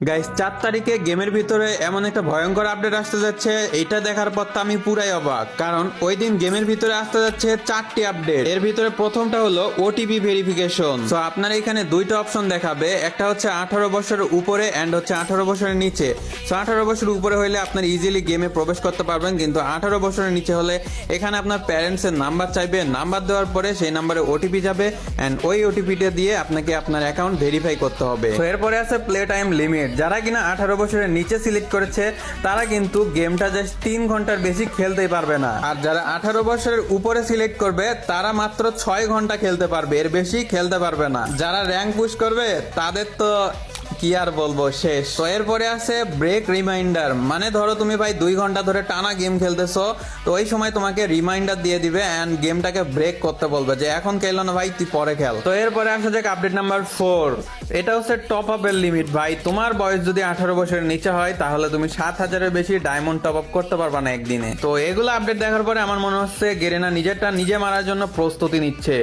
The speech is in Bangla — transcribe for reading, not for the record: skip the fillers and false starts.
গাইস 4 তারিখে গেমের ভিতরে এমন একটা ভয়ঙ্কর আপডেট আসতে যাচ্ছে, এটা দেখার পর তো আমি পুরাই অবাক। কারণ ওই দিন গেমের ভিতরে আসতে যাচ্ছে 4টি আপডেট। এর ভিতরে প্রথমটা হলো ওটিপি ভেরিফিকেশন। তো আপনার এখানে দুইটা অপশন দেখাবে, একটা হচ্ছে 18 বছরের উপরে এন্ড হচ্ছে 18 বছরের নিচে। তো 18 বছরের উপরে হলে আপনার ইজিলি গেমে প্রবেশ করতে পারবেন, কিন্তু 18 বছরের নিচে হলে এখানে আপনার প্যারেন্টস এর নাম্বার চাইবে। নাম্বার দেওয়ার পরে সেই নাম্বারে ওটিপি যাবে এন্ড ওই ওটিপিটা দিয়ে আপনাকে আপনার অ্যাকাউন্ট ভেরিফাই করতে হবে। তো এরপরে আছে প্লে টাইম লিমিট। যারা কিনা 18 বছরের নিচে সিলেক্ট করেছে তারা কিন্তু গেমটা জাস্ট 3 ঘন্টার বেশি খেলতেই পারবে না। আর যারা 18 বছরের উপরে সিলেক্ট করবে তারা মাত্র 6 ঘন্টা খেলতে পারবে, এর বেশি খেলতে পারবে না। যারা র্যাঙ্ক পুশ করবে তাদের তো কি আর বলবো, শেষ। তো এরপরে আছে ব্রেক রিমাইন্ডার। মানে ধরো তুমি ভাই 2 ঘন্টা ধরে টানা গেম খেলতেছো, তো ওই সময় তোমাকে রিমাইন্ডার দিয়ে দিবে এন্ড গেমটাকে ব্রেক করতে বলবে যে এখন খেলো না ভাই, তুই পরে খেল। তো এরপরে আসা যাক আপডেট নাম্বার 4। এটা হচ্ছে টপ আপের লিমিট। ভাই তোমার বয়স যদি 18 বছরের নিচে হয় তাহলে তুমি 7,000-এর বেশি ডায়মন্ড টপ আপ করতে পারবা না একদিনে। তো এগুলো আপডেট দেখার পরে আমার মনে হচ্ছে গেরেনা নিজেরটা নিজে মারার জন্য প্রস্তুতি নিচ্ছে।